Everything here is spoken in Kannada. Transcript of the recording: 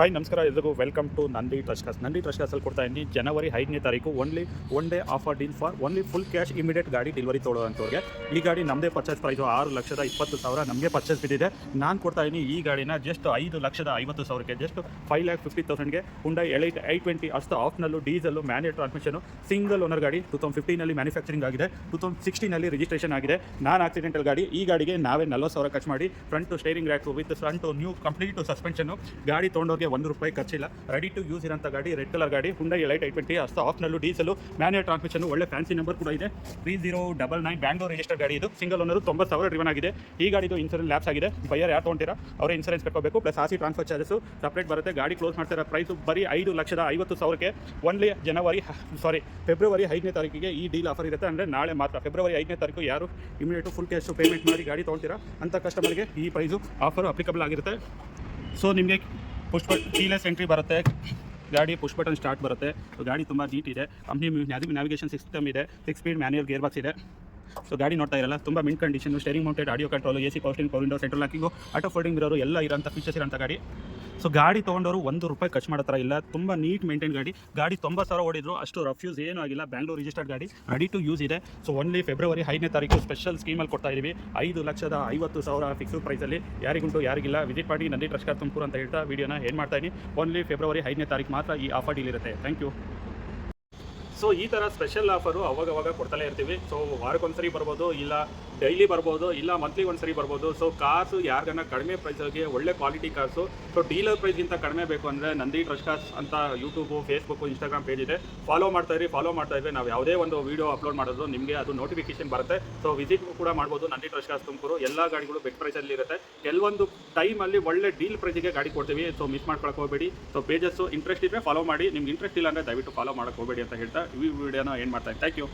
ಹಾಯ್ ನಮಸ್ಕಾರ ಎಲ್ಲರಿಗೂ welcome to Nandi trust cars. Nandi trust ಕಾಸಲ್ಲಿ ಕೊಡ್ತಾ ಇದ್ದೀನಿ ಜನವರಿ 5ನೇ ತಾರೀಕು only one day offer deal for only full cash immediate ಗಾಡಿ ಡೆಲಿವರಿ ತೊಗೊಳ್ಳೋಂಥವ್ರಿಗೆ. ಈ ಗಾಡಿ ನಮ್ಮದೇ ಪರ್ಚೇಸ್ ಪ್ರೈಸು 6,20,000 ನಮಗೆ ಪರ್ಚೇಸ್ ಬಿದ್ದಿದೆ. ನಾನು ಕೊಡ್ತಾ ಇದ್ದೀನಿ ಈ ಗಾಡಿನ ಜಸ್ಟ್ 5,50,000ಕ್ಕೆ, ಜಸ್ಟ್ 5,50,000ಗೆ ಹುಂಡೈ ಎಲೈಟ್ i20 ಅಷ್ಟು ಆಫ್ನಲ್ಲೂ diesel manual transmission single owner ಗಾಡಿ. 2015ನಲ್ಲಿ ಮ್ಯಾನುಫ್ಯಾಕ್ಚರಿಂಗ್ ಆಗಿದೆ, 2016ನಲ್ಲಿ ರಿಜಿಸ್ಟ್ರೇಷನ್ ಆಗಿದೆ. ನಾನ್ ಆಕ್ಸಿಡೆಂಟಲ್ ಗಾಡಿ. ಈ ಗಾಡಿಗೆ ನಾವೇ 40,000 ಖರ್ಚು ಮಾಡಿ front steering rack with front new complete suspension ಗಾಡಿ ತೊಗೊಂಡೋಗಿ ₹1 ಖರ್ಚಿಲ್ಲ. ರೆಡಿ ಟು ಯೂಸ್ ಇರೋಂಥ ಗಾಡಿ, ರೆಡ್ ಕಲರ್ ಗಾಡಿ, ಹುಂಡೈ ಎಲೈಟ್ i20 ಅಷ್ಟು ಆಫ್ನಲ್ಲೂ ಡೀಸೆಲು ಮ್ಯಾನ್ಯುಯಲ್ ಟ್ರಾನ್ಸ್ಮಿಷನ್. ಒಳ್ಳೆ ಫ್ಯಾನ್ಸಿ ನಂಬರ್ ಕೂಡ ಇದೆ, 3099 ಬ್ಯಾಂಗ್ಳೂರ್ ರಿಜಿಸ್ಟರ್ ಗಾಡಿ. ಇದು ಸಿಂಗಲ್ ಓನರು, 90,000 ಡ್ರಿವನ್ ಆಗಿದೆ. ಈ ಗಾಡಿದು ಇನ್ಸೂರೆನ್ಸ್ ಲ್ಯಾಪ್ಸ್ ಆಗಿದೆ. ಬೈಯರ್ ಯಾರು ತೊಗೊಂತೀರಾ ಅವರೇ ಇನ್ಸೂರೆನ್ಸ್ ಕಟ್ಟಬೇಕು, plus RC transfer charges separate ಬರುತ್ತೆ. ಗಾಡಿ ಕ್ಲೋಸ್ ಮಾಡ್ತಿರೋ ಪ್ರೈಸು ಬರೀ 5,50,000ಕ್ಕೆ ಓನ್ಲಿ ಫೆಬ್ರವರಿ 5ನೇ ತಾರೀಕಿಗೆ ಈ ಡೀಲ್ ಆಫರ್ ಇರುತ್ತೆ. ಅಂದರೆ ನಾಳೆ ಮಾತ್ರ. ಫೆಬ್ರವರಿ 5ನೇ ತಾರೀಕು ಯಾರು ಇಮಿಡಿಯೇಟು ಫುಲ್ ಕ್ಯಾಶು ಪೇಮೆಂಟ್ ಮಾಡಿ ಗಾಡಿ ತೊಗೊಳ್ತೀರಾ ಅಂಥ ಕಸ್ಟಮರ್ಗೆ ಈ ಪ್ರೈಸು ಆಫರು ಅಪ್ಲಿಕಬಲ್ ಆಗಿರುತ್ತೆ. ಸೊ ನಿಮಗೆ ಕೀಲೆಸ್ ಎಂಟ್ರಿ ಬರುತ್ತೆ, ಗಾಡಿ ಪುಷ್ ಬಟನ್ ಸ್ಟಾರ್ಟ್ ಬರುತ್ತೆ. ಗಾಡಿ ತುಂಬ ನೀಟ್ ಇದೆ. ಕಂಪ್ನಿ ನ್ಯಾವಿಗೇಷನ್ ಸಿಸ್ಟಮ್ ಇದೆ, 6 ಸ್ಪೀಡ್ ಮ್ಯಾನ್ಯುಯಲ್ ಗೇರ್ ಬಾಕ್ಸ್ ಇದೆ. ಸೊ ಗಾಡಿ ನೋಡ್ತಾ ಇರಲ್ಲ, ತುಂಬ mint condition, steering mounted audio control, AC power steering, power window, central locking, auto folding mirror ಎಲ್ಲ ಇರೋಂಥ ಫೀಚರ್ಸ್ ಇರೋಂಥ ಗಾಡಿ. ಸೊ ಗಾಡಿ ತೊಗೊಂಡವರು ₹1 ಖರ್ಚು ಮಾಡೋ ಥರ ಇಲ್ಲ, ತುಂಬ ನೀಟ್ ಮೇಂಟೈನ್ ಗಾಡಿ. ಗಾಡಿ 90,000 ಓಡಿದ್ರು, ಅಷ್ಟು ರಫ್ ಯೂಸ್ ಏನೂ ಆಗಿಲ್ಲ. ಬ್ಯಾಂಗ್ಳೂರ್ ರಿಜಿಸ್ಟರ್ಡ್ ಗಾಡಿ, ರೆಡಿ ಟು ಯೂಸ್ ಇದೆ. ಸೊ ಓನ್ಲಿ ಫೆಬ್ರವರಿ 5ನೇ ತಾರೀಕು ಸ್ಪೆಷಲ್ ಸ್ಕೀಮಲ್ಲಿ ಕೊಡ್ತಾ ಇದ್ದೀವಿ. 5,50,000 ಫಿಕ್ಸ್ಡ್ ಪ್ರೈಸಲ್ಲಿ. ಯಾರಿಗುಂಟು ಯಾರಿಗಿಲ್ಲ ವಿಸಿಟ್ ಮಾಡಿ ನಂದಿ ಟ್ರಸ್ಟ್ ಕಾರ್ ತುಮಕೂರು ಅಂತ ಹೇಳ್ತಾ ವೀಡಿಯೋನ ಏನು ಮಾಡ್ತಾ ಇದ್ದೀನಿ. ಓನ್ಲಿ ಫೆಬ್ರವರಿ 5ನೇ ತಾರೀಕು ಮಾತ್ರ ಈ ಆಫರ್ ಡೀಲ್ ಇರುತ್ತೆ. Thank you. ಸೊ ಈ ಥರ ಸ್ಪೆಷಲ್ ಆಫರು ಅವಾಗವಾಗ ಕೊಡ್ತಲೇ ಇರ್ತೀವಿ. ಸೊ ವಾರಕ್ಕೊಂದ್ಸರಿ ಬರ್ಬೋದು, ಇಲ್ಲ ಡೈಲಿ ಬರ್ಬೋದು, ಇಲ್ಲ ಮಂತ್ಲಿ ಒಂದ್ಸರಿ ಬರ್ಬೋದು. ಸೊ ಕಾರ್ಸು ಯಾರಿಗನ್ನ ಕಡಿಮೆ ಪ್ರೈಸ್ಗೆ ಒಳ್ಳೆ ಕ್ವಾಲಿಟಿ ಕಾರ್ಸು, ಸೊ ಡೀಲರ್ ಪ್ರೈಸ್ಗಿಂತ ಕಡಿಮೆ ಬೇಕು ಅಂದರೆ ನಂದಿ ಟ್ರಸ್ಟ್ ಕಾರ್ಸ್ ಅಂತ ಯೂಟ್ಯೂಬು, ಫೇಸ್ಬುಕ್ಕು, ಇನ್ಸ್ಟಾಗ್ರಾಮ್ ಪೇಜ್ ಇದೆ. ಫಾಲೋ ಮಾಡ್ತಾ ಇದ್ರಿ. ನಾವು ಯಾವುದೇ ಒಂದು ವೀಡಿಯೋ ಅಪ್ಲೋಡ್ ಮಾಡೋದು ನಿಮಗೆ ಅದು ನೋಟಿಫಿಕೇಶನ್ ಬರುತ್ತೆ. ಸೊ ವಿಸಿಟ್ ಕೂಡ ಮಾಡ್ಬೋದು. ನಂದಿ ಟ್ರಸ್ಟ್ ಕಾರ್ಸ್ ತುಮಕೂರು ಎಲ್ಲ ಗಾಡಿಗಳು ಬೆಸ್ಟ್ ಪ್ರೈಸಲ್ಲಿ ಇರುತ್ತೆ. ಕೆಲವೊಂದು ಟೈಮಲ್ಲಿ ಒಳ್ಳೆ ಡೀಲ್ ಪ್ರೈಸಿಗೆ ಗಾಡಿ ಕೊಡ್ತೀವಿ. ಸೊ ಮಿಸ್ ಮಾಡ್ಕೊಳಕ್ಕೆ ಹೋಗಬೇಡಿ. ಸೊ ಪೇಜಸ್ಸು ಇಂಟ್ರೆಸ್ಟ್ ಇದ್ದರೆ ಫಾಲೋ ಮಾಡಿ, ನಿಮ್ಗೆ ಇಂಟ್ರೆಸ್ಟ್ ಇಲ್ಲ ಅಂದರೆ ದಯವಿಟ್ಟು ಫಾಲೋ ಮಾಡೋಕ್ಕೆ ಹೋಗಬೇಡಿ ಅಂತ ಹೇಳ್ತಾ ಈ ವಿಡಿಯೋನ ಏನು ಮಾಡ್ತಾ ಇದ್ದೀನಿ. Thank you.